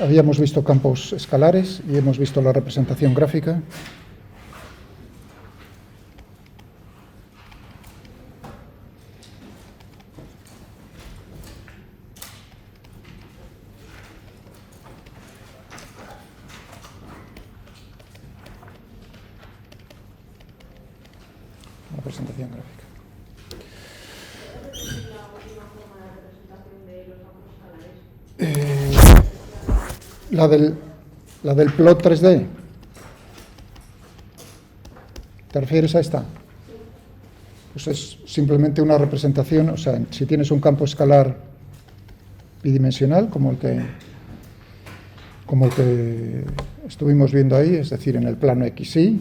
habíamos visto campos escalares y hemos visto la representación gráfica. La presentación gráfica. La del plot 3D. ¿Te refieres a esta? Pues es simplemente una representación, o sea, si tienes un campo escalar bidimensional, como el que estuvimos viendo ahí, es decir, en el plano XY,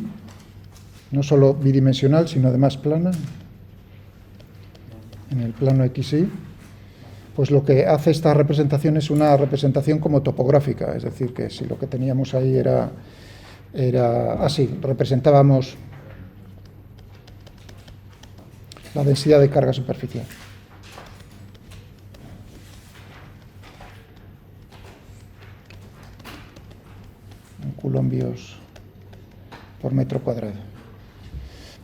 no solo bidimensional, sino además plana, en el plano XY, pues lo que hace esta representación es una representación como topográfica, es decir, que si lo que teníamos ahí era así, representábamos la densidad de carga superficial. En coulombios por metro cuadrado.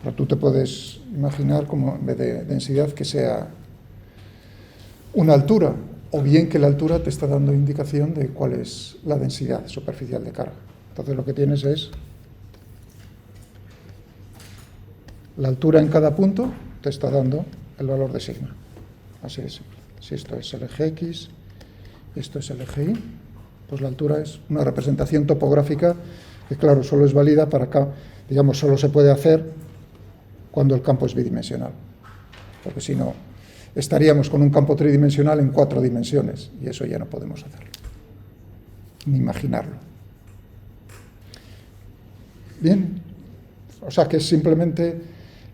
Pero tú te puedes imaginar como en vez de densidad que sea una altura, o bien que la altura te está dando indicación de cuál es la densidad superficial de carga. Entonces lo que tienes es la altura en cada punto te está dando el valor de sigma. Así de simple. Si esto es el eje X, esto es el eje Y, pues la altura es una representación topográfica que, claro, solo es válida para acá, digamos, solo se puede hacer cuando el campo es bidimensional. Porque si no, estaríamos con un campo tridimensional en 4 dimensiones y eso ya no podemos hacerlo, ni imaginarlo. Bien, o sea que es simplemente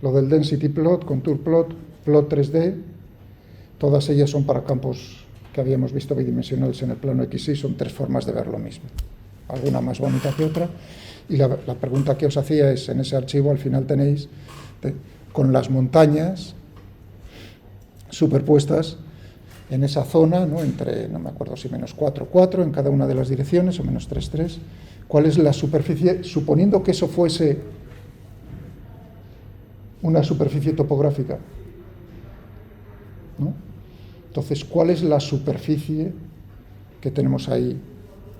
lo del density plot, contour plot, plot 3D, todas ellas son para campos que habíamos visto bidimensionales en el plano XY, son 3 formas de ver lo mismo, alguna más bonita que otra, y la pregunta que os hacía es, en ese archivo al final tenéis con las montañas superpuestas en esa zona, ¿no? Entre, no me acuerdo si menos 4, 4 en cada una de las direcciones, o menos 3, 3, cuál es la superficie, suponiendo que eso fuese una superficie topográfica, ¿no? Entonces, ¿cuál es la superficie que tenemos ahí?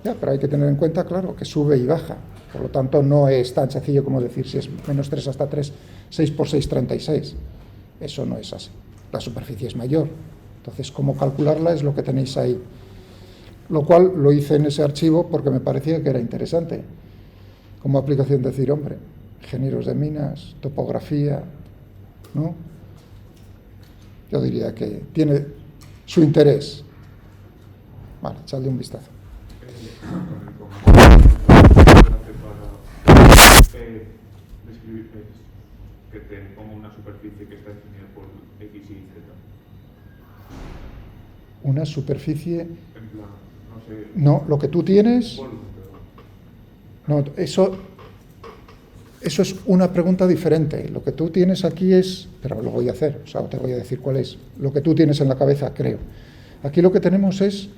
Ya, pero hay que tener en cuenta, claro, que sube y baja, por lo tanto no es tan sencillo como decir si es menos 3 hasta 3, 6 por 6, 36, eso no es así. La superficie es mayor, entonces cómo calcularla es lo que tenéis ahí, lo cual lo hice en ese archivo porque me parecía que era interesante como aplicación, decir, hombre, ingenieros de minas, topografía, ¿no? Yo diría que tiene su interés. Vale, echadle un vistazo. Que te ponga una superficie que está definida por X, Y, Z. Una superficie... En plan, no sé... No, lo que tú tienes... No, eso es una pregunta diferente. Lo que tú tienes aquí es... Pero lo voy a hacer, o sea, te voy a decir cuál es. Lo que tú tienes en la cabeza, creo. Aquí lo que tenemos es,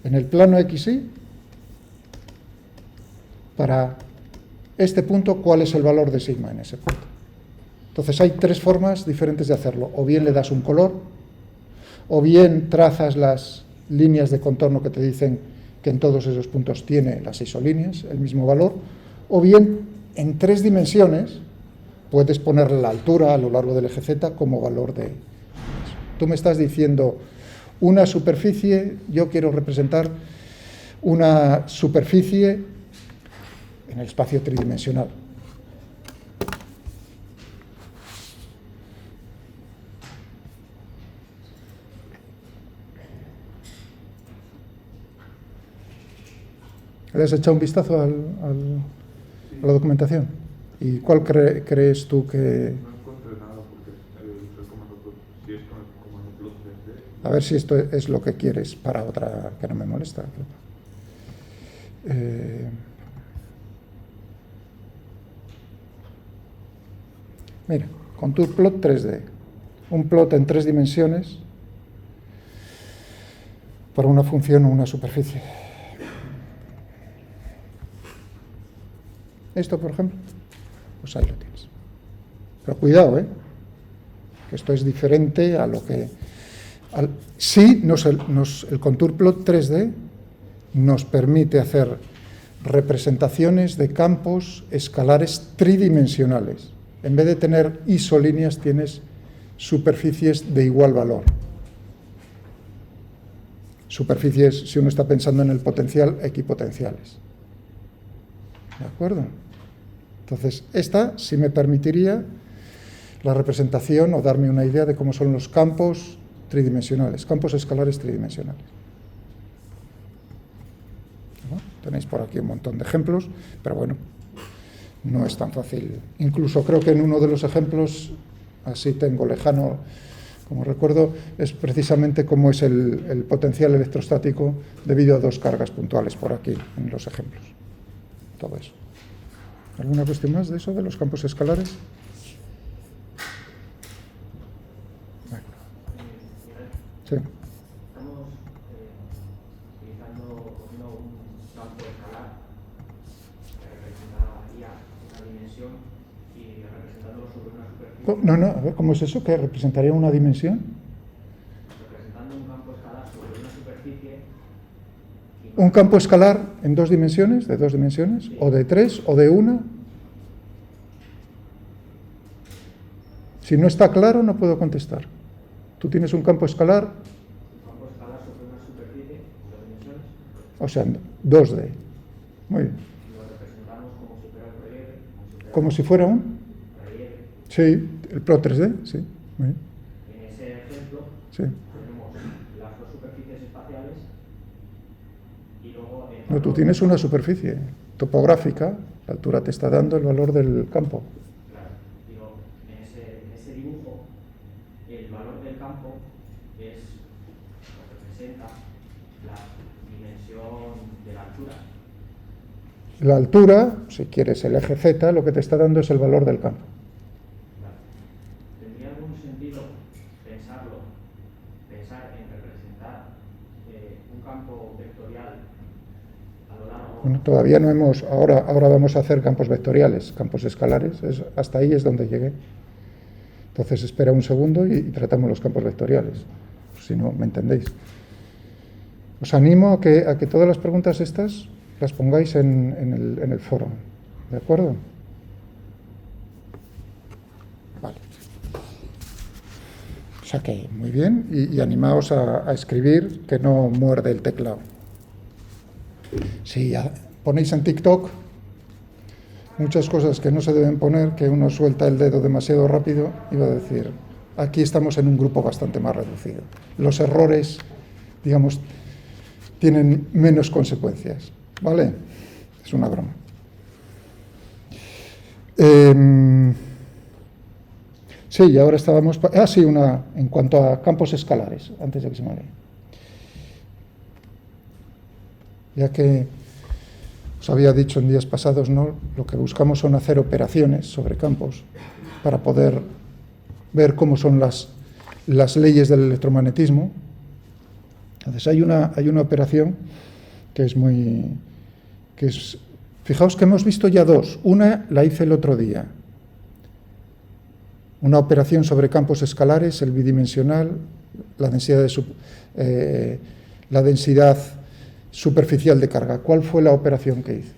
en el plano XY, para este punto, cuál es el valor de sigma en ese punto. Entonces hay 3 formas diferentes de hacerlo. O bien le das un color, o bien trazas las líneas de contorno que te dicen que en todos esos puntos tiene las isolíneas, el mismo valor, o bien en 3 dimensiones puedes poner la altura a lo largo del eje Z como valor de eso. Tú me estás diciendo una superficie, yo quiero representar una superficie en el espacio tridimensional. ¿Le has echado un vistazo a la documentación? ¿Y cuál crees tú que...? No encontré nada porque el comando, si es con el comando plot 3D... A ver si esto es lo que quieres para otra que no me molesta. Mira, contour plot 3D. Un plot en 3 dimensiones para una función o una superficie. Esto, por ejemplo, pues ahí lo tienes. Pero cuidado, que esto es diferente a lo que... Sí, el contour plot 3D nos permite hacer representaciones de campos escalares tridimensionales. En vez de tener isolíneas, tienes superficies de igual valor. Superficies, si uno está pensando en el potencial, equipotenciales. ¿De acuerdo? Entonces, esta sí me permitiría la representación o darme una idea de cómo son los campos tridimensionales, campos escalares tridimensionales. ¿No? Tenéis por aquí un montón de ejemplos, pero bueno, no es tan fácil. Incluso creo que en uno de los ejemplos, así tengo lejano, como recuerdo, es precisamente cómo es el potencial electrostático debido a dos cargas puntuales por aquí, en los ejemplos. Todo eso. ¿Alguna cuestión más de eso, de los campos escalares? Bueno. Sí. Estamos cogiendo un campo escalar que representaría una dimensión y representándolo sobre una superficie. No, a ver, ¿cómo es eso? ¿Que representaría una dimensión? Representando un campo escalar sobre una superficie. ¿Un campo escalar en dos dimensiones? ¿De dos dimensiones? Sí. ¿O de tres? ¿O de una? Si no está claro, no puedo contestar. ¿Tú tienes un campo escalar? Un campo escalar sobre una superficie, dos dimensiones. O sea, 2D. Muy bien. Lo representamos como si fuera un relieve. ¿Como si fuera un? Relieve. Sí, el plot 3D, sí. Muy bien. En ese ejemplo Sí. tenemos las dos superficies espaciales y luego... No, tú tienes una superficie topográfica, la altura te está dando el valor del campo. Claro, digo, en ese dibujo, el valor del campo representa la dimensión de la altura. La altura, si quieres el eje Z, lo que te está dando es el valor del campo. Claro. ¿Tendría algún sentido pensar en representar un campo vectorial a lo largo? Bueno, todavía no hemos, ahora vamos a hacer campos vectoriales, campos escalares, hasta ahí es donde llegué. Entonces espera un segundo y tratamos los campos vectoriales, si no me entendéis. Os animo a que todas las preguntas estas las pongáis en el foro, ¿de acuerdo? Vale. O sea que, muy bien, y animaos a escribir, que no muerde el teclado. Si ponéis en TikTok muchas cosas que no se deben poner, que uno suelta el dedo demasiado rápido, iba a decir, aquí estamos en un grupo bastante más reducido. Los errores, digamos, tienen menos consecuencias, ¿vale? Es una broma. Sí, y ahora estábamos... sí, en cuanto a campos escalares, antes de que se me olvide. Ya que os había dicho en días pasados, ¿no? Lo que buscamos son hacer operaciones sobre campos para poder ver cómo son las leyes del electromagnetismo. Entonces hay una operación que es fijaos que hemos visto ya dos. Una la hice el otro día. Una operación sobre campos escalares, el bidimensional, la densidad superficial de carga. ¿Cuál fue la operación que hice?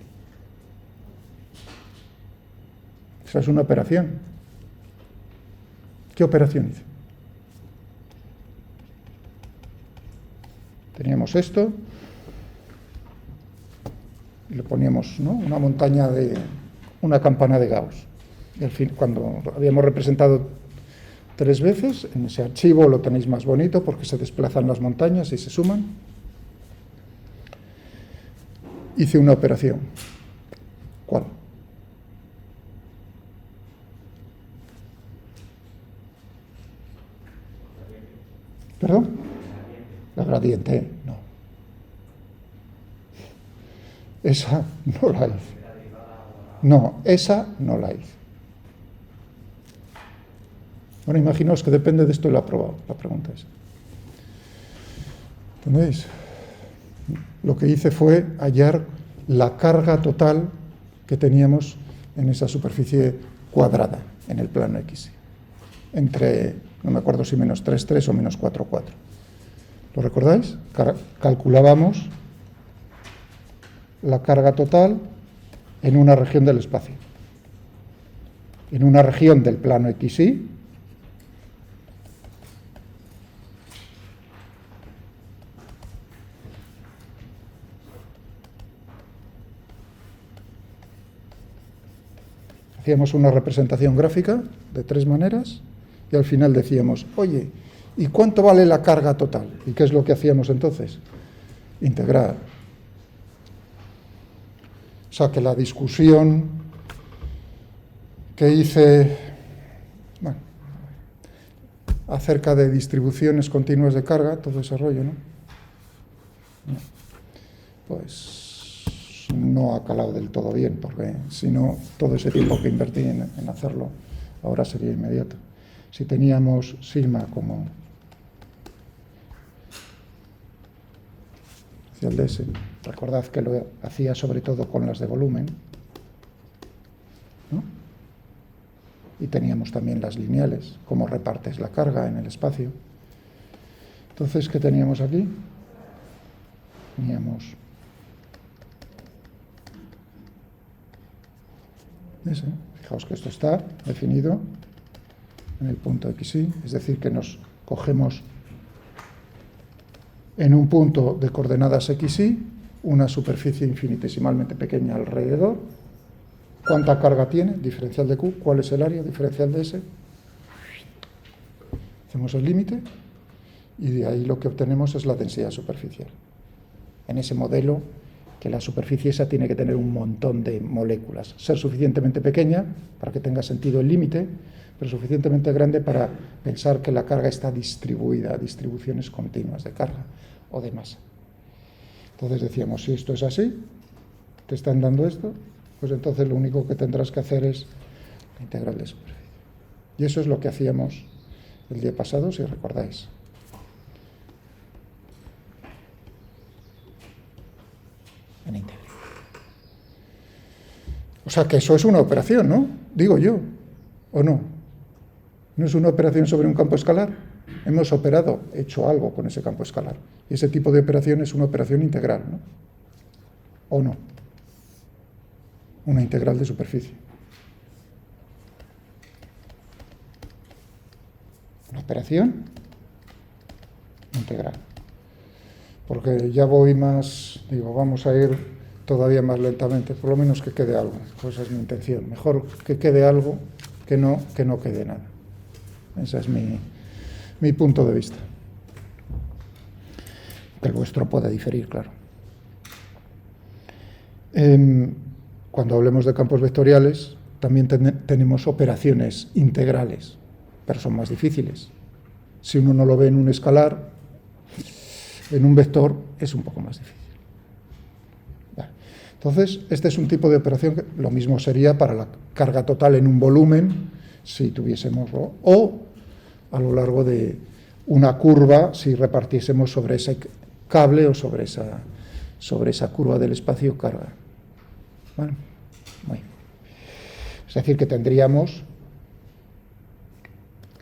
Esa es una operación. ¿Qué operación hice? Teníamos esto, y le poníamos, ¿no?, una montaña una campana de Gauss. Y al fin, cuando lo habíamos representado 3 veces, en ese archivo lo tenéis más bonito porque se desplazan las montañas y se suman. Hice una operación. ¿Cuál? ¿Perdón? La gradiente, no. Esa no la hice. No, esa no la hice. Bueno, imaginaos que depende de esto y lo he aprobado, la pregunta esa. ¿Entendéis? lo que hice fue hallar la carga total que teníamos en esa superficie cuadrada, en el plano X. Entre, no me acuerdo si menos 3,3 o menos 4,4. ¿Lo recordáis? Calculábamos la carga total en una región del espacio. En una región del plano XY, hacíamos una representación gráfica de 3 maneras y al final decíamos, oye, ¿y cuánto vale la carga total? ¿Y qué es lo que hacíamos entonces? Integrar. O sea, que la discusión que hice acerca de distribuciones continuas de carga, todo ese rollo, ¿no? Pues no ha calado del todo bien, porque si no, todo ese tiempo que invertí en hacerlo ahora sería inmediato. Si teníamos sigma como hacia el ds, recordad que lo hacía sobre todo con las de volumen, ¿no? Y teníamos también las lineales, cómo repartes la carga en el espacio. Entonces, ¿qué teníamos aquí? Teníamos ese. Fijaos que esto está definido en el punto XY, es decir, que nos cogemos en un punto de coordenadas XY una superficie infinitesimalmente pequeña alrededor. ¿Cuánta carga tiene? Diferencial de Q. ¿Cuál es el área? Diferencial de S. Hacemos el límite y de ahí lo que obtenemos es la densidad superficial. En ese modelo, que la superficie esa tiene que tener un montón de moléculas, ser suficientemente pequeña para que tenga sentido el límite, pero suficientemente grande para pensar que la carga está distribuida a distribuciones continuas de carga o de masa. Entonces decíamos, si esto es así, te están dando esto, pues entonces lo único que tendrás que hacer es la integral de superficie. Y eso es lo que hacíamos el día pasado, si recordáis. En integral. O sea que eso es una operación, ¿no? Digo yo, ¿o no? ¿No es una operación sobre un campo escalar? Hemos operado, hecho algo con ese campo escalar. Y ese tipo de operación es una operación integral, ¿no? ¿O no? Una integral de superficie. Una operación integral. Porque ya voy más, digo, vamos a ir todavía más lentamente, por lo menos que quede algo. Pues esa es mi intención. Mejor que quede algo que no quede nada. Ese es mi punto de vista. Que el vuestro pueda diferir, claro. Cuando hablemos de campos vectoriales, también tenemos operaciones integrales, pero son más difíciles. Si uno no lo ve en un escalar, en un vector es un poco más difícil. Vale. Entonces, este es un tipo de operación que lo mismo sería para la carga total en un volumen, si tuviésemos, o a lo largo de una curva, si repartiésemos sobre ese cable o sobre esa curva del espacio carga. Bueno, muy bien. Es decir, que tendríamos,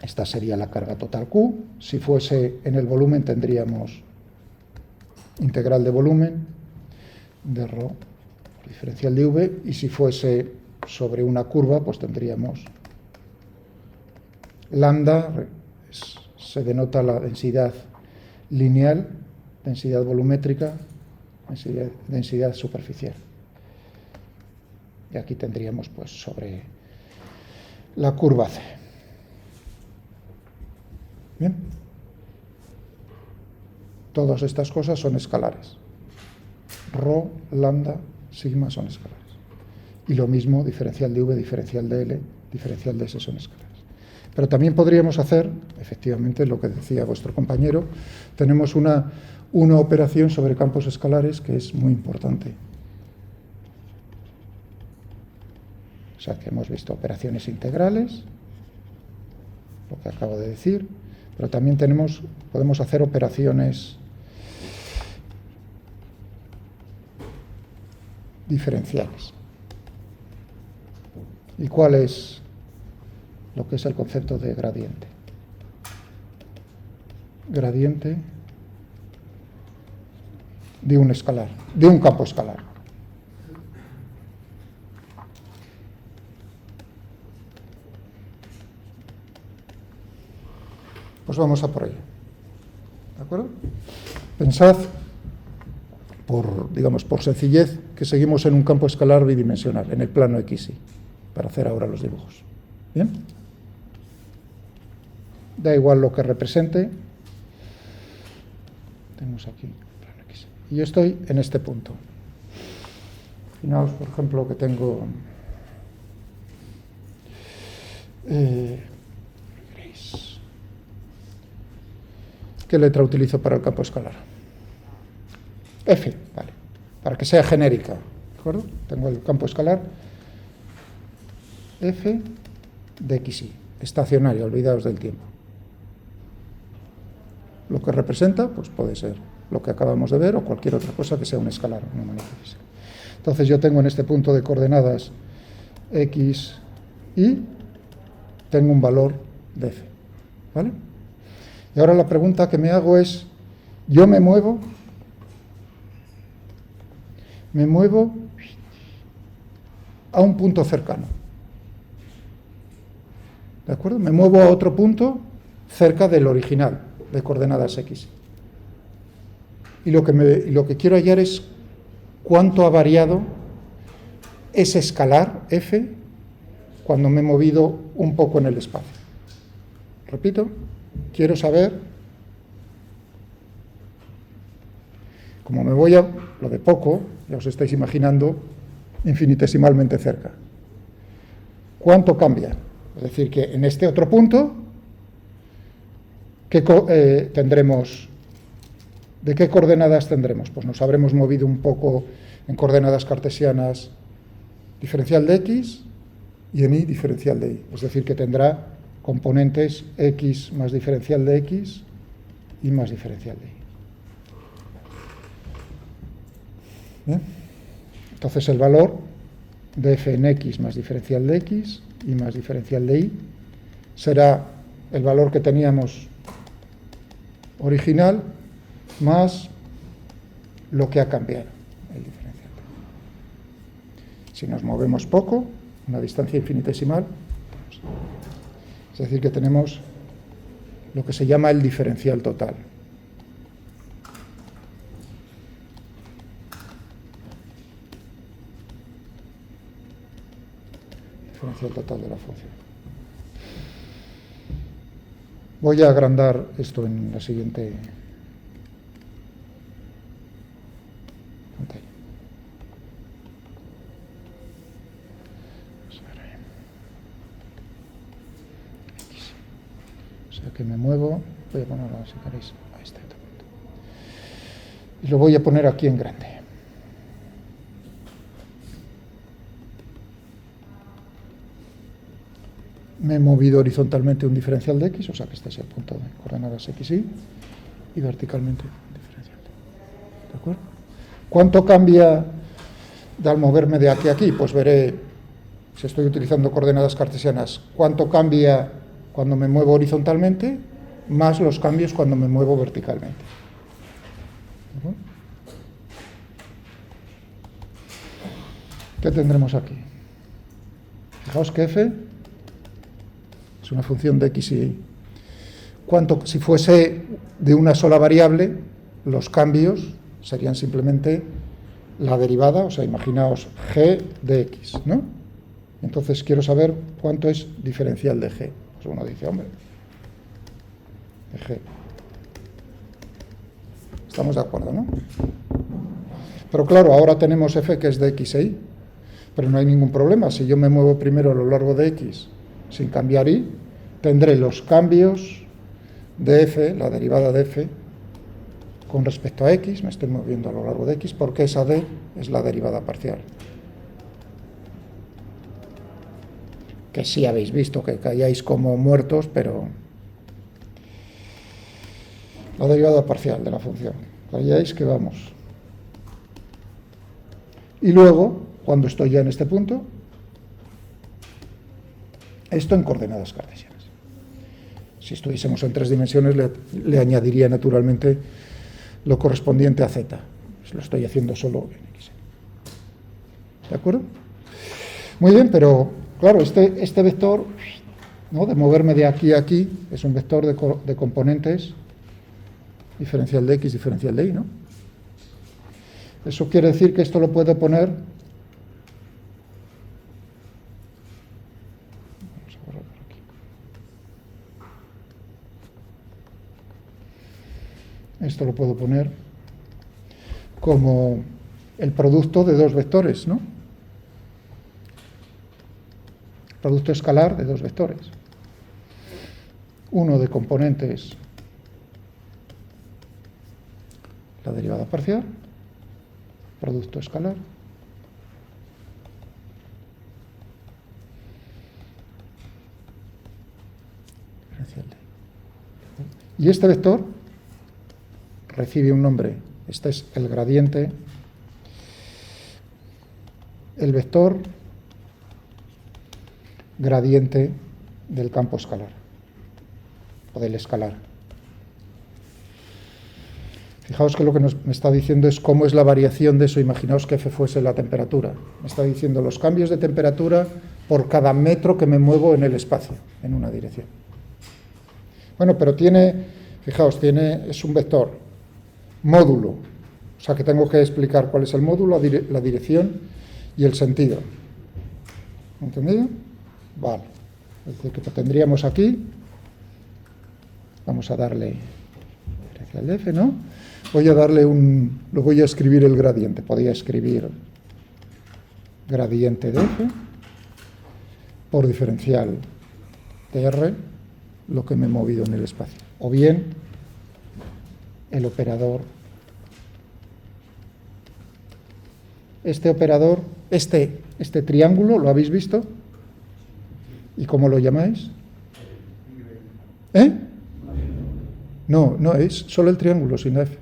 esta sería la carga total Q, si fuese en el volumen tendríamos integral de volumen de ρ diferencial de V, y si fuese sobre una curva, pues tendríamos lambda, se denota la densidad lineal, densidad volumétrica, densidad superficial. Y aquí tendríamos pues sobre la curva C. Bien. Todas estas cosas son escalares. Rho, lambda, sigma son escalares. Y lo mismo, diferencial de V, diferencial de L, diferencial de S son escalares. Pero también podríamos hacer, efectivamente, lo que decía vuestro compañero, tenemos una operación sobre campos escalares que es muy importante. O sea, que hemos visto operaciones integrales, lo que acabo de decir, pero también podemos hacer operaciones diferenciales. ¿Y cuál es lo que es el concepto de gradiente? Gradiente de un escalar, de un campo escalar. Pues vamos a por ello. ¿De acuerdo? Pensad, por sencillez, que seguimos en un campo escalar bidimensional, en el plano XY, para hacer ahora los dibujos. ¿Bien? Da igual lo que represente. Tenemos aquí plano XY. Y yo estoy en este punto. Fijaos, por ejemplo, que tengo ¿qué letra utilizo para el campo escalar? F, vale, para que sea genérica, ¿de acuerdo? Tengo el campo escalar F de XY, estacionario, olvidaos del tiempo. Lo que representa, pues puede ser lo que acabamos de ver o cualquier otra cosa que sea un escalar, una manera física. Entonces yo tengo en este punto de coordenadas X, Y, tengo un valor de F, ¿vale? Y ahora la pregunta que me hago es, yo me muevo a un punto cercano, ¿de acuerdo? Me muevo a otro punto cerca del original de coordenadas X. Y lo que quiero hallar es cuánto ha variado ese escalar F cuando me he movido un poco en el espacio. Repito, quiero saber, como me voy a lo de poco, ya os estáis imaginando, infinitesimalmente cerca. ¿Cuánto cambia? Es decir, que en este otro punto, tendremos, ¿de qué coordenadas tendremos? Pues nos habremos movido un poco en coordenadas cartesianas diferencial de X y en Y diferencial de Y. Es decir, que tendrá componentes X más diferencial de X y más diferencial de Y. ¿Bien? Entonces el valor de f en X más diferencial de X y más diferencial de Y será el valor que teníamos original más lo que ha cambiado, el diferencial. Si nos movemos poco, una distancia infinitesimal, es decir, que tenemos lo que se llama el diferencial total. Diferencial total de la función. Voy a agrandar esto en la siguiente pantalla. O sea que me muevo, voy a ponerlo, si queréis, a este otro punto. Y lo voy a poner aquí en grande. Me he movido horizontalmente un diferencial de X, o sea que este es el punto de coordenadas X, y verticalmente un diferencial. ¿De acuerdo? ¿Cuánto cambia al moverme de aquí a aquí? Pues veré, si estoy utilizando coordenadas cartesianas, cuánto cambia cuando me muevo horizontalmente, más los cambios cuando me muevo verticalmente. ¿De acuerdo? ¿Qué tendremos aquí? Fijaos que f es una función de x y y. Si fuese de una sola variable, los cambios serían simplemente la derivada, o sea, imaginaos g de x, ¿no? Entonces quiero saber cuánto es diferencial de g. Pues uno dice, hombre, de g. Estamos de acuerdo, ¿no? Pero claro, ahora tenemos f que es de x e y, pero no hay ningún problema. Si yo me muevo primero a lo largo de x sin cambiar y, tendré los cambios de f, la derivada de f, con respecto a x, me estoy moviendo a lo largo de x, porque esa d es la derivada parcial. Que sí habéis visto que caíais como muertos, pero la derivada parcial de la función. Caíais que vamos. Y luego, cuando estoy ya en este punto, esto en coordenadas cartesianas. Si estuviésemos en 3 dimensiones, le añadiría naturalmente lo correspondiente a z. Lo estoy haciendo solo en x. ¿De acuerdo? Muy bien, pero claro, este vector, ¿no?, de moverme de aquí a aquí, es un vector de componentes diferencial de x, diferencial de y, ¿no? Eso quiere decir que esto lo puedo poner... Vamos a borrar por aquí. Esto lo puedo poner como el producto de 2 vectores, ¿no? Producto escalar de 2 vectores. Uno de componentes, la derivada parcial, producto escalar, diferencial de. Y este vector recibe un nombre. Este es el gradiente, el vector gradiente del campo escalar, o del escalar. Fijaos que lo que me está diciendo es cómo es la variación de eso. Imaginaos que F fuese la temperatura. Me está diciendo los cambios de temperatura por cada metro que me muevo en el espacio, en una dirección. Bueno, pero fijaos, es un vector, módulo. O sea que tengo que explicar cuál es el módulo, la dirección y el sentido. ¿Entendido? Vale. Es decir, que lo tendríamos aquí. Vamos a darle diferencial de f, ¿no? Lo voy a escribir el gradiente. Podría escribir gradiente de f por diferencial de r, lo que me he movido en el espacio. O bien el operador. Este operador, este triángulo, ¿lo habéis visto? ¿Y cómo lo llamáis? ¿Eh? No, es solo el triángulo, sin f.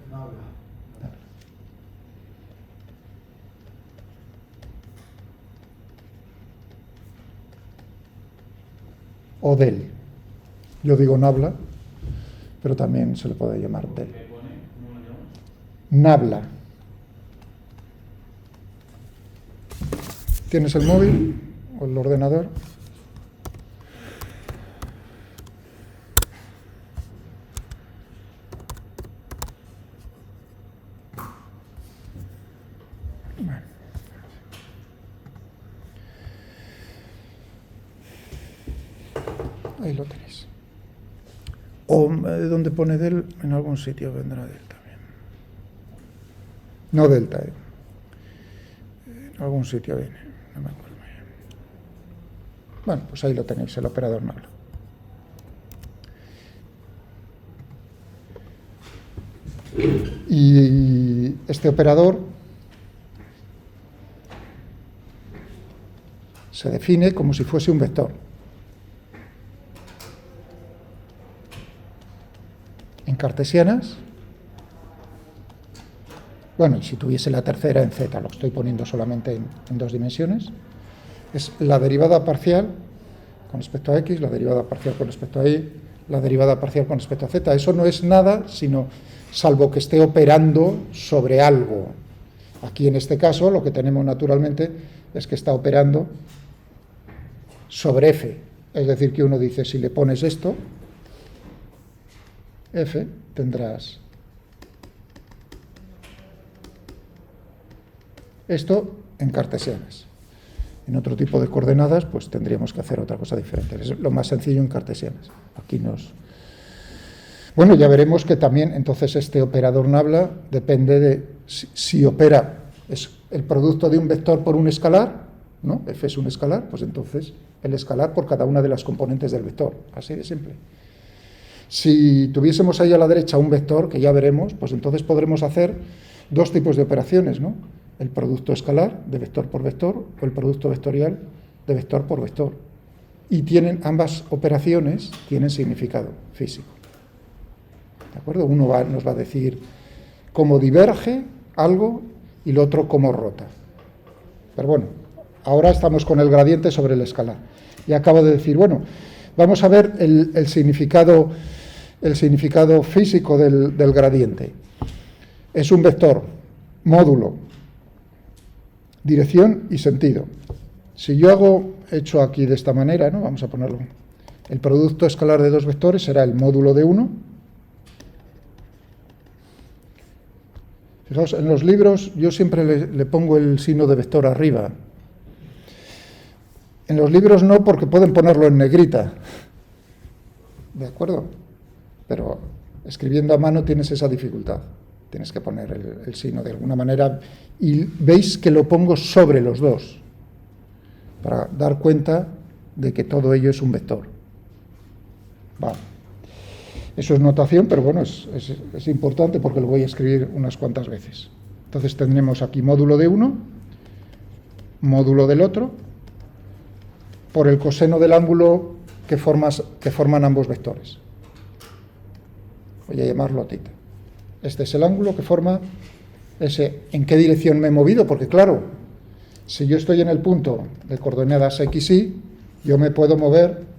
O del. Yo digo nabla, pero también se le puede llamar del. Nabla. ¿Tienes el móvil o el ordenador? Bueno. Ahí lo tenéis. O donde pone del, en algún sitio vendrá del también. No delta, en algún sitio viene. No me acuerdo muy bien. Bueno, pues ahí lo tenéis, el operador nabla. Y este operador se define como si fuese un vector. En cartesianas, bueno, y si tuviese la tercera en z, lo estoy poniendo solamente en 2 dimensiones, es la derivada parcial con respecto a x, la derivada parcial con respecto a y, la derivada parcial con respecto a z. Eso no es nada, salvo que esté operando sobre algo. Aquí en este caso lo que tenemos naturalmente es que está operando sobre f. Es decir, que uno dice, si le pones esto, f, tendrás esto en cartesianas. En otro tipo de coordenadas, pues tendríamos que hacer otra cosa diferente. Es lo más sencillo en cartesianas. Bueno, ya veremos que también, entonces, este operador nabla depende de si opera, es el producto de un vector por un escalar, ¿no? F es un escalar, pues entonces el escalar por cada una de las componentes del vector. Así de simple. Si tuviésemos ahí a la derecha un vector, que ya veremos, pues entonces podremos hacer 2 tipos de operaciones, ¿no? El producto escalar de vector por vector o el producto vectorial de vector por vector. Y ambas operaciones tienen significado físico. ¿De acuerdo? Uno nos va a decir cómo diverge algo y el otro cómo rota. Pero bueno, ahora estamos con el gradiente sobre el escalar. Y acabo de decir, bueno, vamos a ver el significado físico del gradiente. Es un vector, módulo, dirección y sentido. Si yo hecho aquí de esta manera, ¿no? Vamos a ponerlo. El producto escalar de dos vectores será el módulo de uno. Fijaos, en los libros yo siempre le pongo el signo de vector arriba. En los libros no, porque pueden ponerlo en negrita. ¿De acuerdo? Pero escribiendo a mano tienes esa dificultad. Tienes que poner el signo de alguna manera. Y veis que lo pongo sobre los dos, para dar cuenta de que todo ello es un vector. Vale. Eso es notación, pero bueno, es importante porque lo voy a escribir unas cuantas veces. Entonces tendremos aquí módulo de uno, módulo del otro, por el coseno del ángulo que forman ambos vectores. Voy a llamarlo θ. Este es el ángulo que forma ese. ¿En qué dirección me he movido? Porque claro, si yo estoy en el punto de coordenadas x, y, yo me puedo mover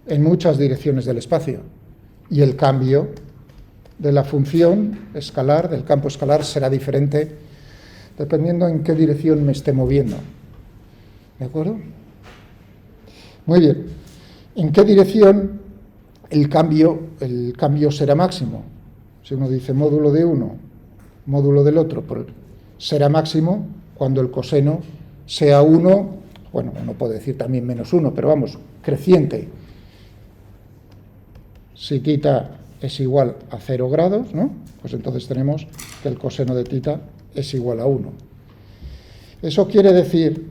en muchas direcciones del espacio. Y el cambio de la función escalar, del campo escalar, será diferente dependiendo en qué dirección me esté moviendo. ¿De acuerdo? Muy bien. ¿En qué dirección el cambio será máximo? Si uno dice módulo de uno, módulo del otro, será máximo cuando el coseno sea 1, bueno, uno puede decir también menos 1, pero vamos, creciente. Si θ es igual a 0 grados, ¿no? Pues entonces tenemos que el coseno de θ es igual a 1. Eso quiere decir,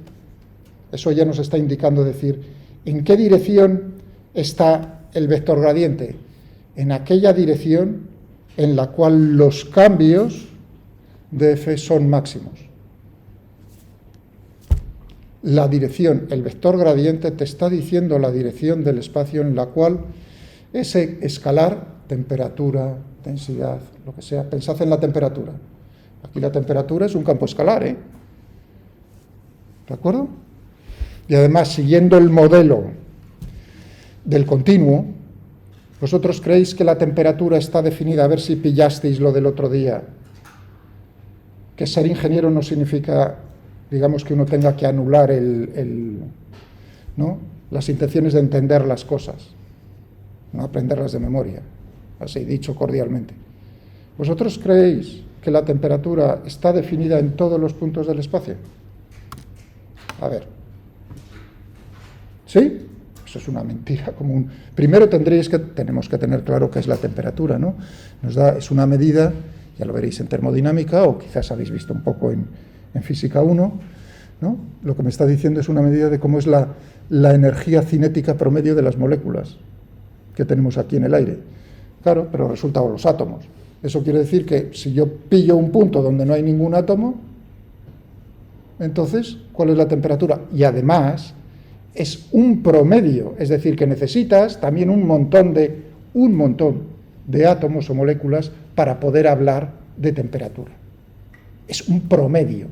eso ya nos está indicando decir, ¿en qué dirección está el vector gradiente? En aquella dirección en la cual los cambios de f son máximos. La dirección, el vector gradiente te está diciendo la dirección del espacio en la cual ese escalar, temperatura, densidad, lo que sea, pensad en la temperatura. Aquí la temperatura es un campo escalar, ¿eh? ¿De acuerdo? Y además, siguiendo el modelo del continuo, ¿vosotros creéis que la temperatura está definida? A ver si pillasteis lo del otro día. Que ser ingeniero no significa, digamos, que uno tenga que anular ¿no? las intenciones de entender las cosas, no aprenderlas de memoria, así dicho cordialmente. ¿Vosotros creéis que la temperatura está definida en todos los puntos del espacio? A ver. ¿Sí? Eso es una mentira común. Primero tenemos que tener claro qué es la temperatura, ¿no? Es una medida, ya lo veréis en termodinámica, o quizás habéis visto un poco en física 1, ¿no? Lo que me está diciendo es una medida de cómo es la energía cinética promedio de las moléculas que tenemos aquí en el aire. Claro, pero resulta los átomos. Eso quiere decir que si yo pillo un punto donde no hay ningún átomo, entonces, ¿cuál es la temperatura? Y además, es un promedio, es decir, que necesitas también un montón de átomos o moléculas para poder hablar de temperatura. Es un promedio.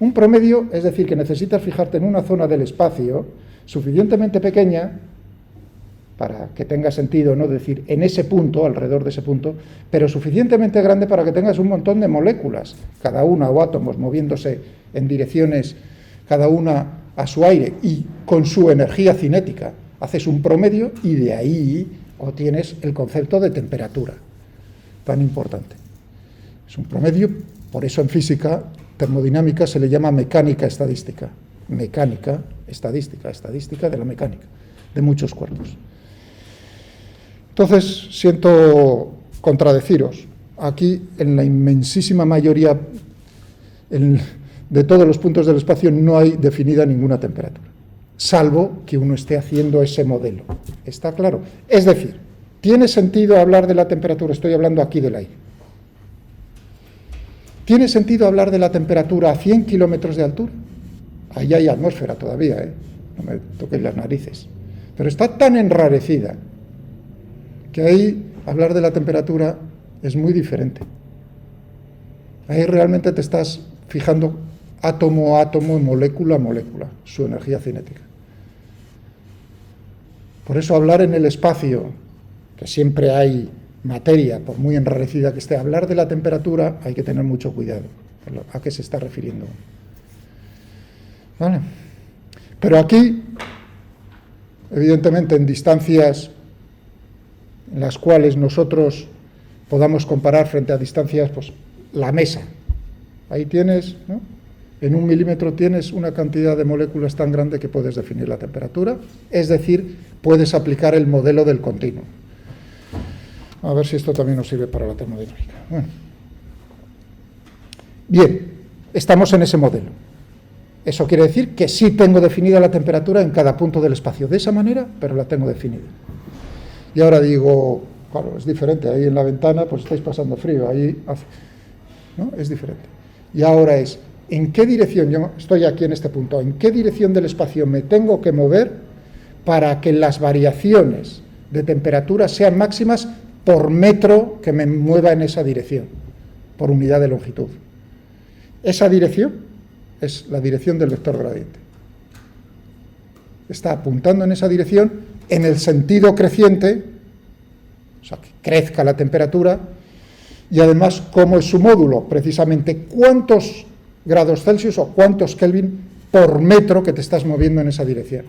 Un promedio es decir, que necesitas fijarte en una zona del espacio suficientemente pequeña para que tenga sentido, ¿no? Decir, en ese punto, alrededor de ese punto, pero suficientemente grande para que tengas un montón de moléculas, cada una, o átomos, moviéndose en direcciones, cada una a su aire, y con su energía cinética. Haces un promedio y de ahí obtienes el concepto de temperatura, tan importante. Es un promedio, por eso en física, termodinámica, se le llama mecánica estadística. Mecánica, estadística de la mecánica, de muchos cuerpos. Entonces, siento contradeciros. Aquí, en la inmensísima mayoría de todos los puntos del espacio, no hay definida ninguna temperatura, salvo que uno esté haciendo ese modelo. ¿Está claro? Es decir, ¿tiene sentido hablar de la temperatura? Estoy hablando aquí del aire. ¿Tiene sentido hablar de la temperatura a 100 kilómetros de altura? Ahí hay atmósfera todavía, ¿eh? No me toquéis las narices. Pero está tan enrarecida que ahí hablar de la temperatura es muy diferente. Ahí realmente te estás fijando átomo a átomo, molécula a molécula, su energía cinética. Por eso hablar en el espacio, que siempre hay materia, por muy enrarecida que esté, hablar de la temperatura hay que tener mucho cuidado a qué se está refiriendo. ¿Vale? Pero aquí, evidentemente, en distancias en las cuales nosotros podamos comparar frente a distancias, pues la mesa. Ahí tienes, ¿no? En 1 milímetro tienes una cantidad de moléculas tan grande que puedes definir la temperatura, es decir, puedes aplicar el modelo del continuo. A ver si esto también nos sirve para la termodinámica. Bueno. Bien, estamos en ese modelo. Eso quiere decir que sí tengo definida la temperatura en cada punto del espacio, de esa manera, pero la tengo definida. Y ahora digo, claro, es diferente, ahí en la ventana pues estáis pasando frío, ahí hace, ¿no? Es diferente. Y ahora es, ¿en qué dirección, yo estoy aquí en este punto, en qué dirección del espacio me tengo que mover para que las variaciones de temperatura sean máximas por metro que me mueva en esa dirección, por unidad de longitud? Esa dirección es la dirección del vector gradiente. Está apuntando en esa dirección en el sentido creciente, o sea, que crezca la temperatura, y además, ¿cómo es su módulo? Precisamente, ¿cuántos grados Celsius o cuántos Kelvin por metro que te estás moviendo en esa dirección?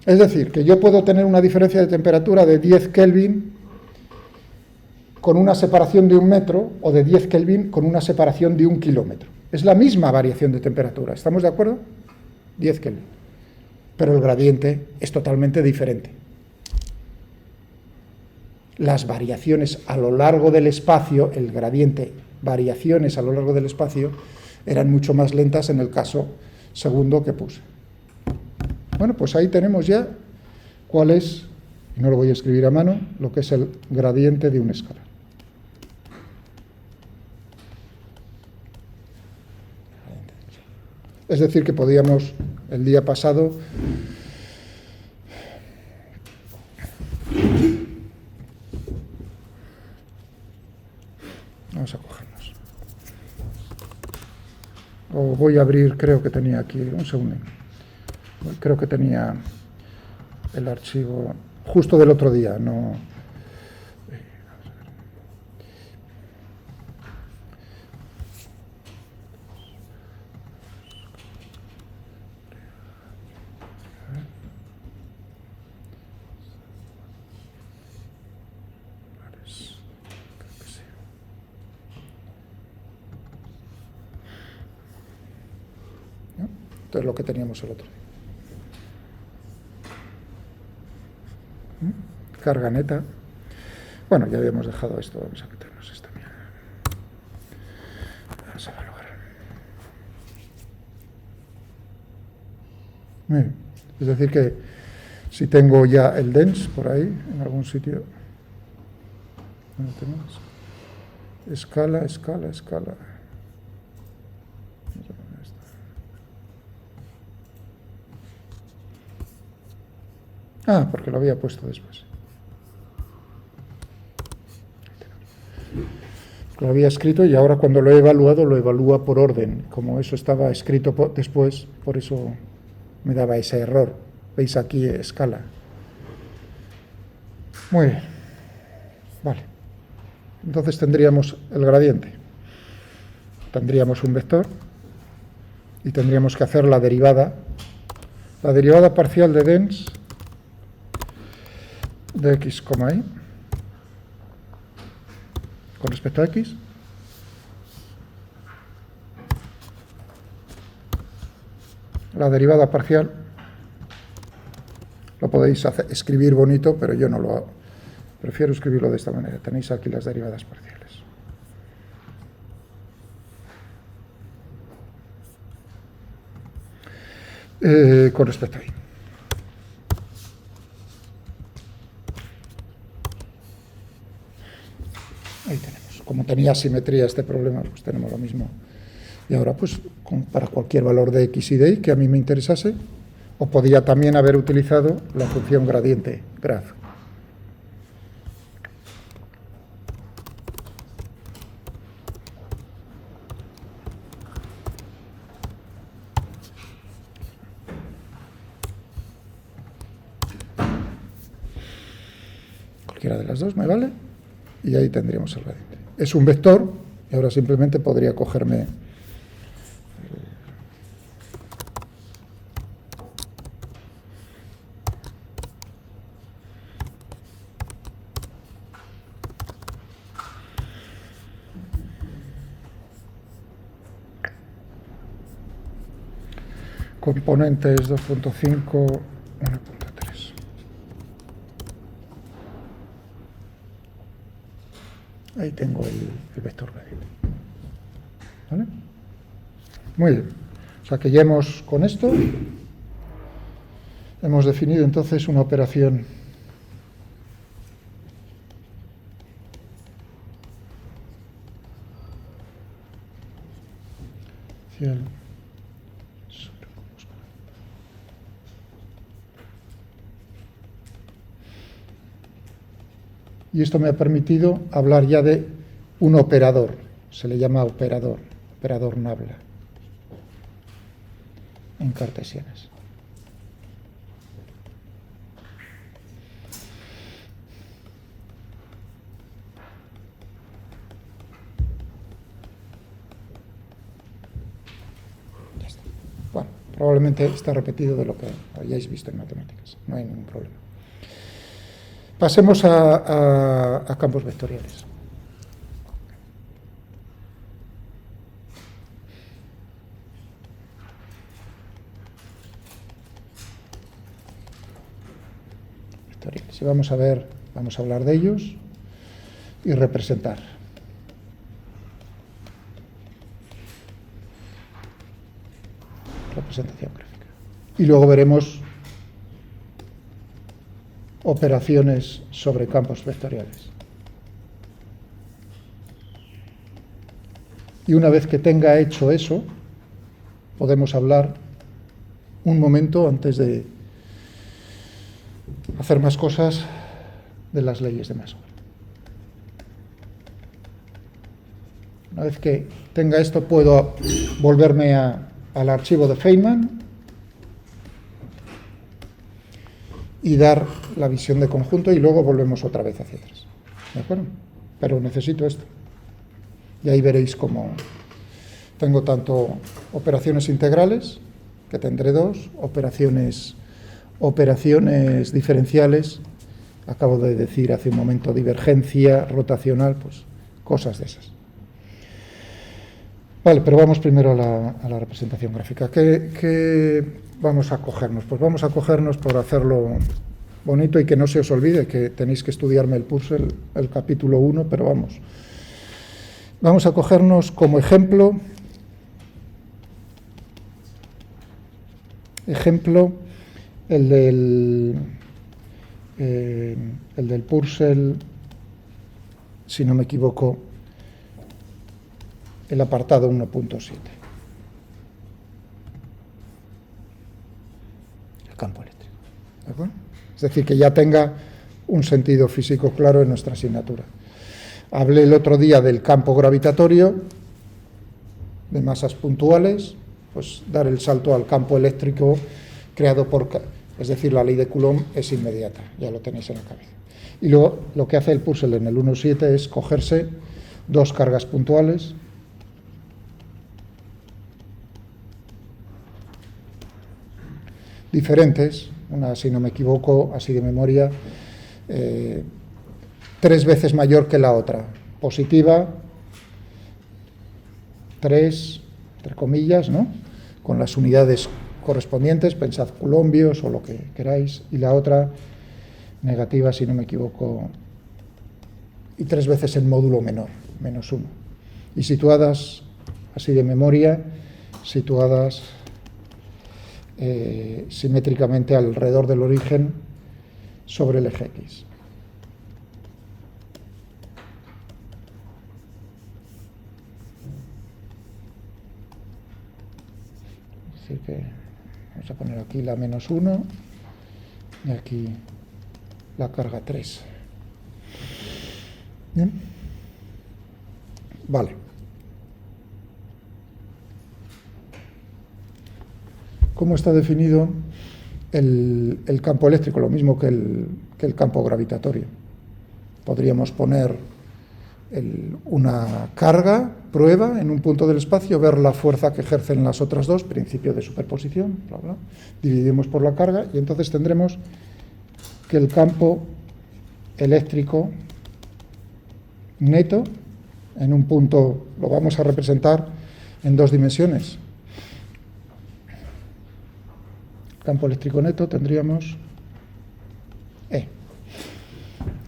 Es decir, que yo puedo tener una diferencia de temperatura de 10 Kelvin con una separación de 1 metro, o de 10 Kelvin con una separación de 1 kilómetro. Es la misma variación de temperatura, ¿estamos de acuerdo? 10 Kelvin. Pero el gradiente es totalmente diferente. Las variaciones a lo largo del espacio, el gradiente, variaciones a lo largo del espacio, eran mucho más lentas en el caso segundo que puse. Bueno, pues ahí tenemos ya cuál es, y no lo voy a escribir a mano, lo que es el gradiente de una escala. Es decir, que podíamos, el día pasado, vamos a cogernos. O voy a abrir, creo que tenía aquí, un segundo. Creo que tenía el archivo justo del otro día, no. Esto es lo que teníamos el otro día. Carga neta. Bueno, ya habíamos dejado esto, vamos a quitarnos esta mierda. Vamos a evaluar. Muy bien. Es decir que si tengo ya el dense por ahí, en algún sitio. ¿Dónde tenemos? Escala, escala, escala. Ah, porque lo había puesto después. Lo había escrito y ahora cuando lo he evaluado, lo evalúa por orden. Como eso estaba escrito después, por eso me daba ese error. Veis aquí escala. Muy bien. Vale. Entonces tendríamos el gradiente. Tendríamos un vector y tendríamos que hacer la derivada parcial de dense de x, y con respecto a x la derivada parcial lo podéis escribir bonito, pero yo no lo hago, prefiero escribirlo de esta manera. Tenéis aquí las derivadas parciales. Con respecto a y. Ahí tenemos. Como tenía simetría este problema, pues tenemos lo mismo. Y ahora, pues, para cualquier valor de x y de y que a mí me interesase, o podía también haber utilizado la función gradiente, graph. cualquiera de las dos, me vale, y ahí tendríamos el gradiente. Es un vector, y ahora simplemente podría cogerme componentes 2.5, 1.3. Ahí tengo el vector gradiente. ¿Vale? Muy bien. O sea que ya con esto hemos definido entonces una operación y esto me ha permitido hablar ya de un operador, se le llama operador nabla en cartesianas. Ya está. Bueno, probablemente está repetido de lo que hayáis visto en matemáticas, no hay ningún problema. Pasemos a campos vectoriales. Y vamos a hablar de ellos y representar. Representación gráfica. Y luego veremos operaciones sobre campos vectoriales. Y una vez que tenga hecho eso, podemos hablar un momento antes de hacer más cosas de las leyes de Maxwell. Una vez que tenga esto, puedo volverme al archivo de Feynman y dar la visión de conjunto y luego volvemos otra vez hacia atrás. ¿De acuerdo? Pero necesito esto. Y ahí veréis cómo tengo tanto operaciones integrales, que tendré dos, operaciones diferenciales, acabo de decir hace un momento divergencia, rotacional, pues cosas de esas. Vale, pero vamos primero a la representación gráfica. ¿Qué vamos a cogernos? Pues vamos a cogernos, por hacerlo bonito y que no se os olvide, que tenéis que estudiarme el Purcell, el capítulo 1, pero vamos a cogernos como ejemplo el del Purcell, si no me equivoco, el apartado 1.7. El campo eléctrico. ¿De acuerdo? Es decir, que ya tenga un sentido físico claro en nuestra asignatura. Hablé el otro día del campo gravitatorio, de masas puntuales, pues dar el salto al campo eléctrico creado es decir, la ley de Coulomb es inmediata, ya lo tenéis en la cabeza. Y luego lo que hace el Purcell en el 1.7 es cogerse dos cargas puntuales, diferentes, una, si no me equivoco, así de memoria, 3 veces mayor que la otra, positiva, 3, entre comillas, ¿no?, con las unidades correspondientes, pensad coulombios o lo que queráis, y la otra negativa, si no me equivoco, y 3 veces el módulo menor, -1. Y situadas, así de memoria, situadas simétricamente alrededor del origen sobre el eje X. Es decir que vamos a poner aquí la -1 y aquí la carga 3. ¿Bien? Vale. ¿Cómo está definido el campo eléctrico? Lo mismo que el campo gravitatorio. podríamos poner una carga, prueba en un punto del espacio, ver la fuerza que ejercen las otras dos, principio de superposición, bla, bla, dividimos por la carga y entonces tendremos que el campo eléctrico neto en un punto lo vamos a representar en dos dimensiones. Campo eléctrico neto tendríamos E.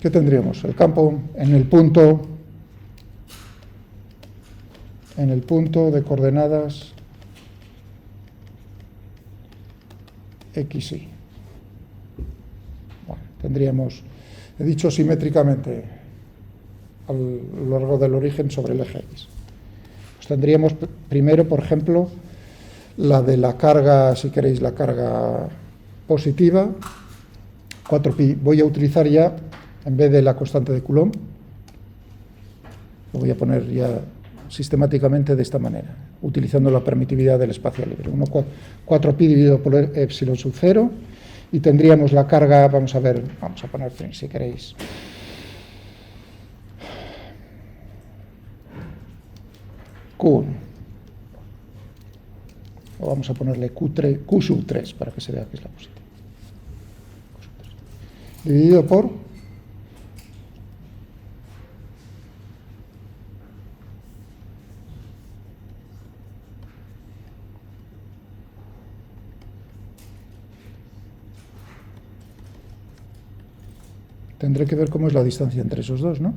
¿Qué tendríamos? El campo en el punto de coordenadas X, Y. Bueno, tendríamos, he dicho simétricamente, a lo largo del origen sobre el eje X. Pues tendríamos primero, por ejemplo, la de la carga, si queréis, la carga positiva, 4pi. Voy a utilizar ya, en vez de la constante de Coulomb, lo voy a poner ya sistemáticamente de esta manera, utilizando la permitividad del espacio libre. 4pi dividido por epsilon sub 0, y tendríamos la carga, vamos a ver, vamos a poner, si queréis, Q1, o vamos a ponerle Q sub 3 para que se vea que es la positiva, dividido por tendré que ver cómo es la distancia entre esos dos, ¿no?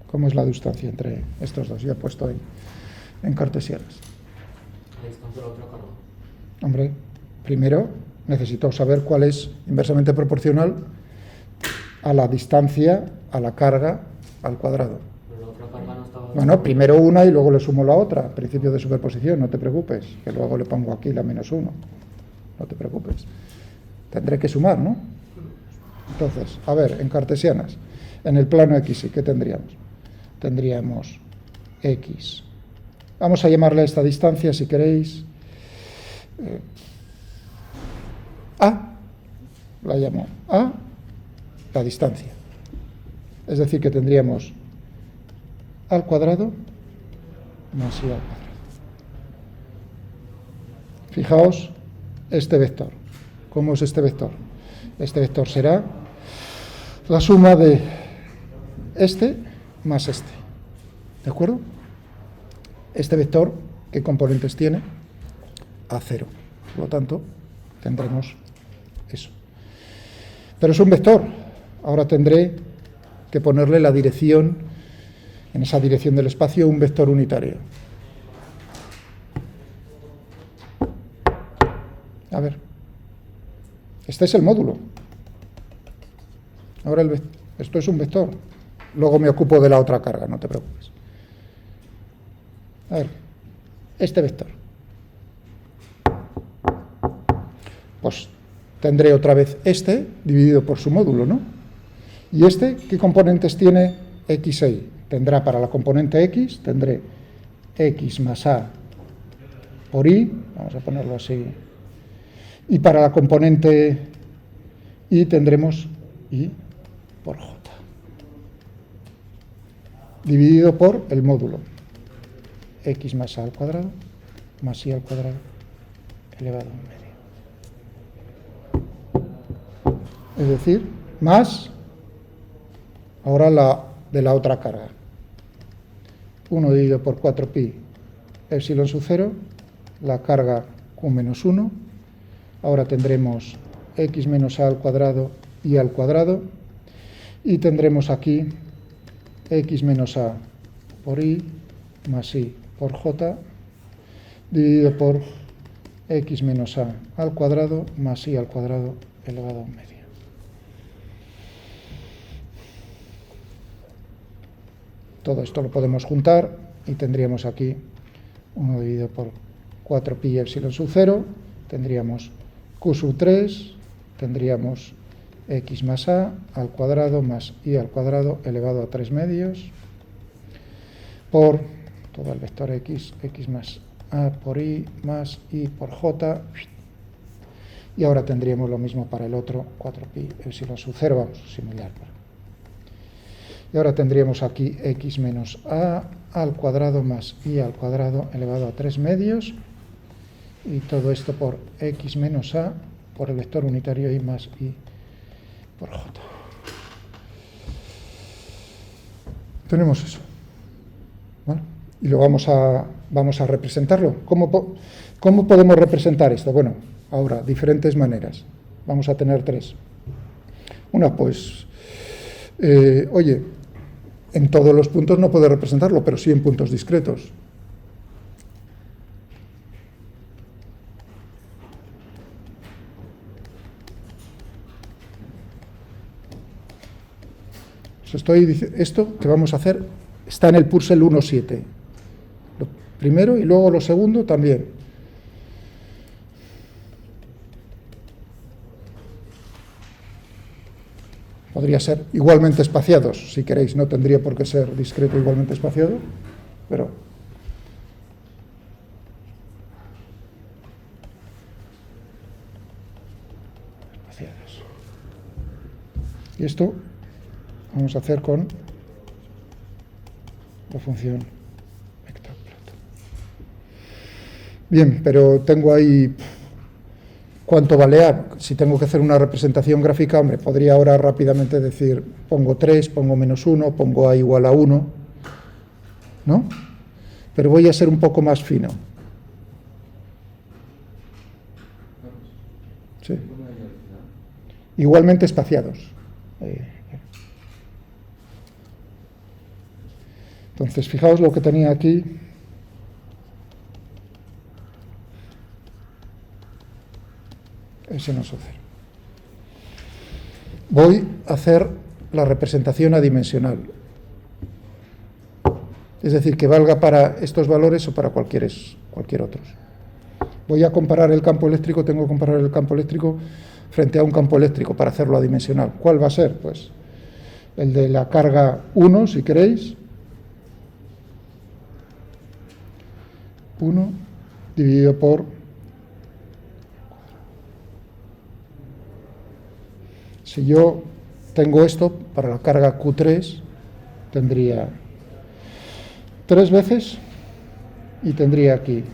¿Cómo es la distancia entre estos dos? Ya he puesto en cartesianas. La distancia de la otra carga. Hombre, primero necesito saber cuál es inversamente proporcional a la distancia, a la carga, al cuadrado. Pero la otra carga no estaba... Bueno, primero una y luego le sumo la otra, principio de superposición, no te preocupes, que luego le pongo aquí la menos 1, no te preocupes. Tendré que sumar, ¿no? Entonces, a ver, en cartesianas, en el plano X, ¿qué tendríamos? Tendríamos X. Vamos a llamarle a esta distancia, si queréis, A, la llamo A, la distancia. Es decir, que tendríamos al cuadrado más I al cuadrado. Fijaos este vector. ¿Cómo es este vector? Este vector será la suma de este más este. ¿De acuerdo? Este vector, ¿qué componentes tiene? A0. Por lo tanto, tendremos eso. Pero es un vector. Ahora tendré que ponerle la dirección, en esa dirección del espacio, un vector unitario. A ver. Este es el módulo. Ahora esto es un vector. Luego me ocupo de la otra carga, no te preocupes. A ver, este vector. Pues tendré otra vez este dividido por su módulo, ¿no? Y este, ¿qué componentes tiene X e Y? Tendrá para la componente X, tendré X más A por Y, vamos a ponerlo así. Y para la componente Y tendremos Y por J, dividido por el módulo X más A al cuadrado más Y al cuadrado elevado a 1/2. Es decir, más ahora la de la otra carga. 1 dividido por 4pi epsilon sub 0, la carga Q menos 1. Ahora tendremos X menos A al cuadrado Y al cuadrado. Y tendremos aquí X menos A por Y más Y por J dividido por X menos A al cuadrado más Y al cuadrado elevado a 1/2. Todo esto lo podemos juntar y tendríamos aquí 1 dividido por 4pi epsilon sub 0, tendríamos Q sub 3, tendríamos X más A al cuadrado más Y al cuadrado elevado a 3/2 por todo el vector X, X más A por Y más Y por J. Y ahora tendríamos lo mismo para el otro, 4pi epsilon sub 0, vamos, similar. Y ahora tendríamos aquí x menos a al cuadrado más y al cuadrado elevado a 3 medios. Y todo esto por x menos a por el vector unitario y más y por j. Tenemos eso. ¿Vale? Y lo vamos a representarlo. ¿Cómo podemos representar esto? Bueno, ahora, diferentes maneras. Vamos a tener tres. Una, pues, oye, en todos los puntos no puede representarlo, pero sí en puntos discretos. Os estoy diciendo, esto que vamos a hacer está en el Purcell 1.7. Lo primero y luego lo segundo también. Podría ser igualmente espaciados, si queréis, no tendría por qué ser discreto igualmente espaciado, pero espaciados. Y esto vamos a hacer con la función vector plato. Bien, pero tengo ahí ¿cuánto vale A? Si tengo que hacer una representación gráfica, hombre, podría ahora rápidamente decir, pongo 3, pongo menos 1, pongo A igual a 1, ¿no? Pero voy a ser un poco más fino. Sí. Igualmente espaciados. Entonces, fijaos lo que tenía aquí. Ese no es 0. Voy a hacer la representación adimensional. Es decir, que valga para estos valores o para cualquier otro. Voy a comparar el campo eléctrico, tengo que comparar el campo eléctrico frente a un campo eléctrico para hacerlo adimensional. ¿Cuál va a ser? Pues el de la carga 1, si queréis. 1 dividido por... Si yo tengo esto, para la carga Q3, tendría 3 veces y tendría aquí,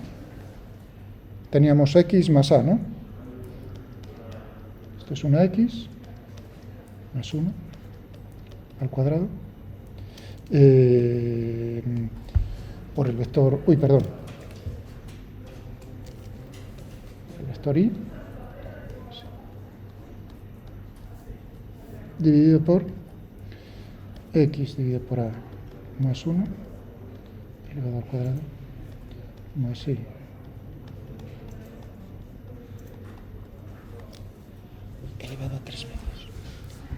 teníamos X más A, ¿no? Esto es una X más 1 al cuadrado por el vector, el vector Y dividido por X dividido por A más 1 elevado al cuadrado más Y elevado a 3 medios.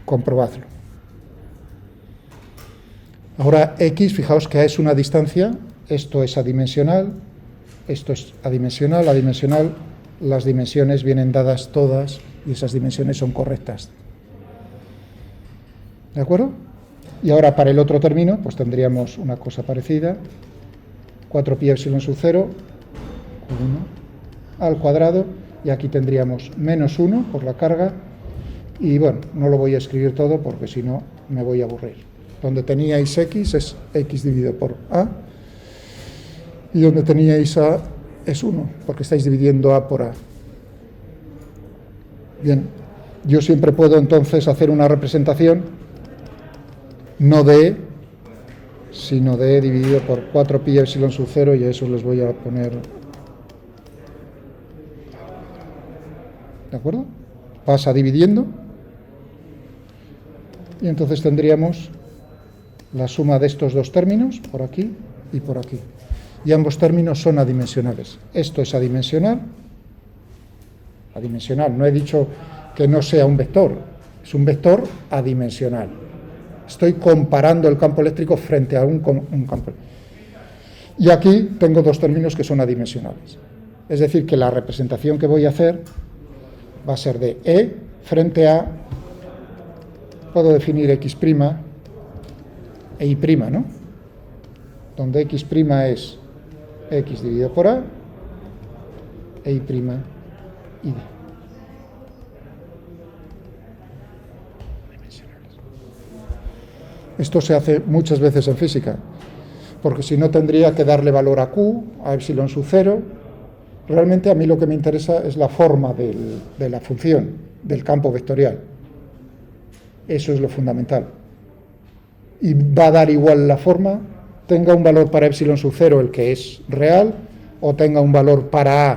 Comprobadlo. Ahora X, fijaos que A es una distancia, esto es adimensional, esto es adimensional, adimensional, las dimensiones vienen dadas todas y esas dimensiones son correctas. ¿De acuerdo? Y ahora para el otro término, pues tendríamos una cosa parecida, 4pi epsilon sub 0, 1 al cuadrado, y aquí tendríamos menos 1 por la carga, y bueno, no lo voy a escribir todo porque si no me voy a aburrir. Donde teníais X es X dividido por A, y donde teníais A es 1, porque estáis dividiendo A por A. Bien, yo siempre puedo entonces hacer una representación no de E, sino de E dividido por 4pi epsilon sub 0, y a eso les voy a poner, ¿de acuerdo? Pasa dividiendo, y entonces tendríamos la suma de estos dos términos, por aquí y por aquí, y ambos términos son adimensionales. Esto es adimensional, no he dicho que no sea un vector, es un vector adimensional. Estoy comparando el campo eléctrico frente a un campo. Y aquí tengo dos términos que son adimensionales. Es decir, que la representación que voy a hacer va a ser de E frente a, puedo definir X' e Y', ¿no? Donde X' es X dividido por A e Y' y D. Esto se hace muchas veces en física, porque si no tendría que darle valor a Q, a epsilon sub 0. Realmente a mí lo que me interesa es la forma de la función, del campo vectorial. Eso es lo fundamental. Y va a dar igual la forma, tenga un valor para epsilon sub 0, el que es real, o tenga un valor para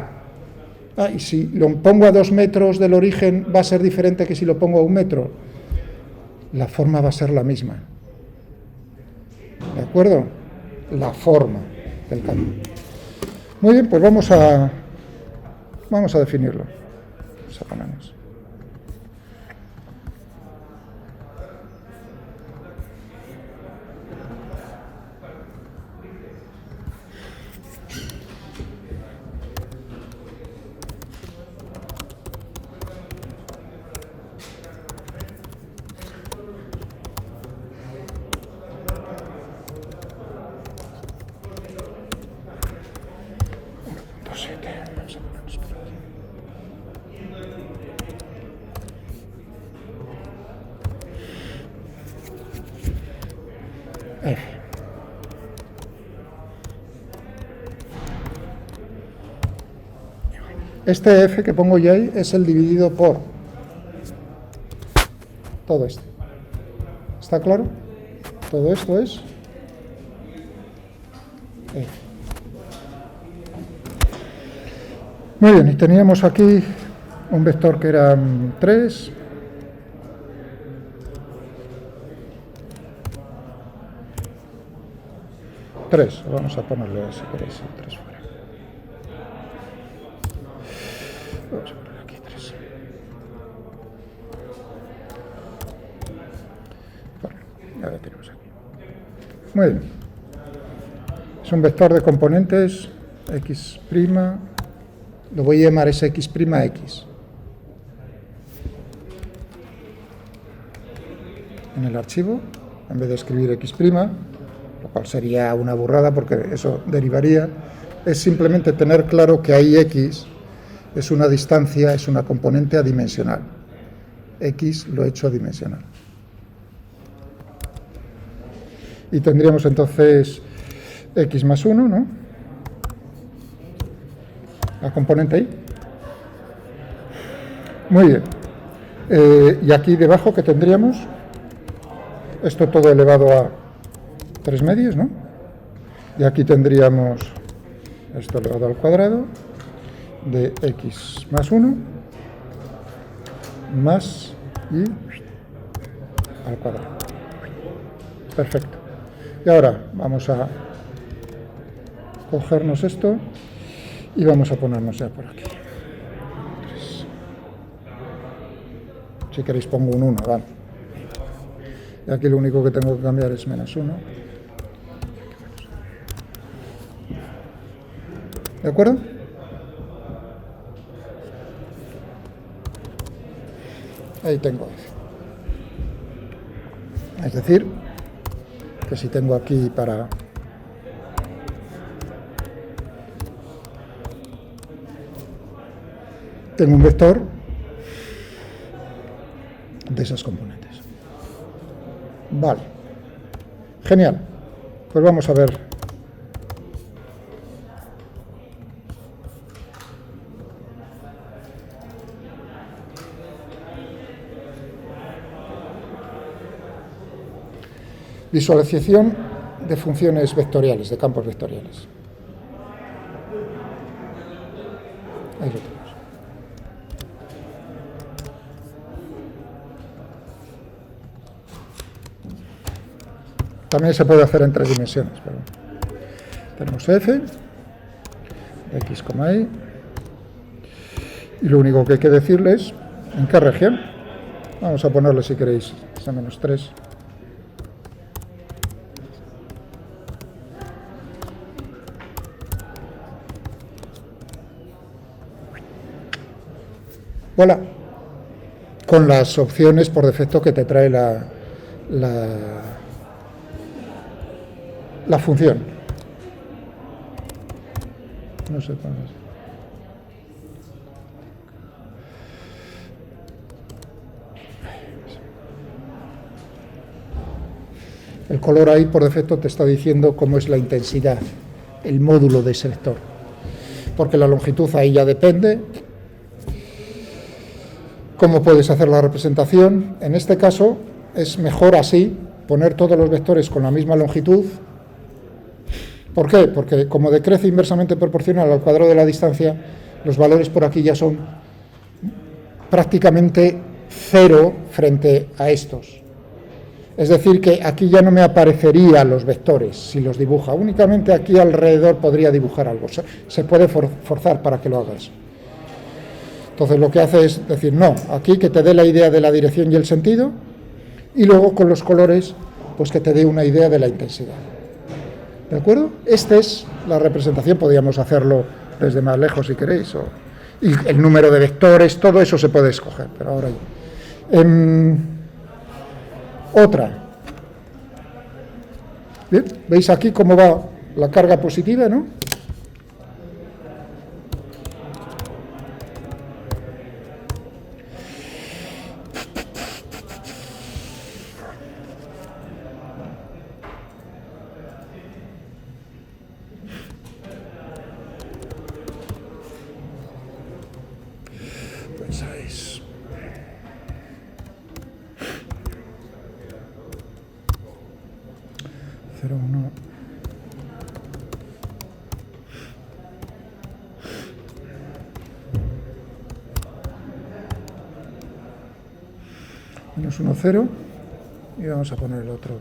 A. Y si lo pongo a 2 metros del origen, ¿va a ser diferente que si lo pongo a 1 metro? La forma va a ser la misma. ¿De acuerdo? La forma del campo. Muy bien, pues vamos a definirlo. Vamos a ponernos. F. Este F que pongo yo ahí es el dividido por todo esto. ¿Está claro? Todo esto es F. Muy bien, y teníamos aquí un vector que era 3. Vamos a ponerle, si queréis, 3 fuera. Vamos a poner aquí 3. Bueno, ya lo tenemos aquí. Muy bien. Es un vector de componentes x'. Lo voy a llamar ese x', x. En el archivo, en vez de escribir x', lo cual sería una burrada porque eso derivaría, es simplemente tener claro que ahí x es una distancia, es una componente adimensional. X lo he hecho adimensional. Y tendríamos entonces x más 1, ¿no? La componente ahí. Muy bien. Y aquí debajo, ¿qué tendríamos? Esto todo elevado a 3 medios, ¿no? Y aquí tendríamos esto elevado al cuadrado de x más 1 más y al cuadrado. Perfecto. Y ahora vamos a cogernos esto y vamos a ponernos ya por aquí. 3. Si queréis pongo un 1, vale. Y aquí lo único que tengo que cambiar es menos 1. ¿De acuerdo? Ahí tengo F. Es decir, que si tengo aquí para tengo un vector de esas componentes. Vale. Genial. Pues vamos a ver. Visualización de funciones vectoriales, de campos vectoriales. Ahí lo tenemos. También se puede hacer en 3 dimensiones. Pero tenemos F, X, Y, y lo único que hay que decirles, ¿en qué región? Vamos a ponerle, si queréis, esa menos 3. Voilà. Con las opciones por defecto que te trae la función. No sé cuál es. El color ahí por defecto te está diciendo cómo es la intensidad, el módulo de ese vector. Porque la longitud ahí ya depende. ¿Cómo puedes hacer la representación? En este caso es mejor así, poner todos los vectores con la misma longitud. ¿Por qué? Porque como decrece inversamente proporcional al cuadrado de la distancia, los valores por aquí ya son prácticamente cero frente a estos. Es decir, que aquí ya no me aparecerían los vectores si los dibuja. Únicamente aquí alrededor podría dibujar algo. Se puede forzar para que lo hagas. Entonces lo que hace es decir, no, aquí que te dé la idea de la dirección y el sentido, y luego con los colores, pues que te dé una idea de la intensidad. ¿De acuerdo? Esta es la representación, podríamos hacerlo desde más lejos si queréis, y el número de vectores, todo eso se puede escoger, pero ahora ya. Otra. ¿Bien? ¿Veis aquí cómo va la carga positiva, no? Pensáis. Cero, uno. Menos 1, 0. Y vamos a poner el otro.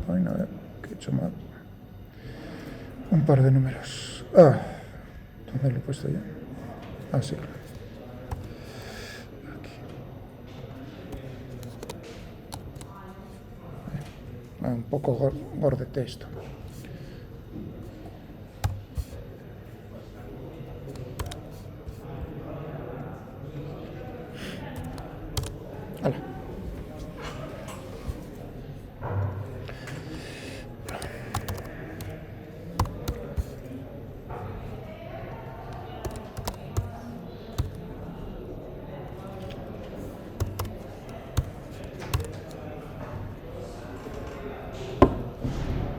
Point, a ver, que he hecho mal. Un par de números. ¿Dónde lo he puesto ya? Sí. Aquí. Un poco gordete esto. Hala.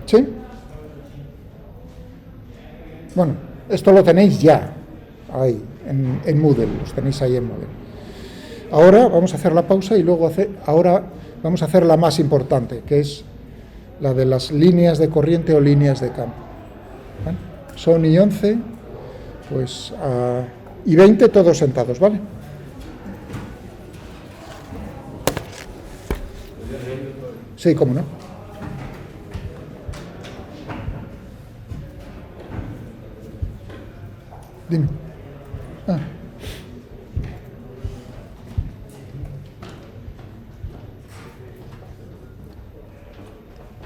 ¿Sí? Bueno, esto lo tenéis ya ahí, en Moodle, los tenéis ahí en Moodle. Ahora vamos a hacer la pausa y luego ahora vamos a hacer la más importante, que es la de las líneas de corriente o líneas de campo. ¿Vale? Son y 11, pues, y 20 todos sentados, ¿vale? Sí, cómo no. Dime.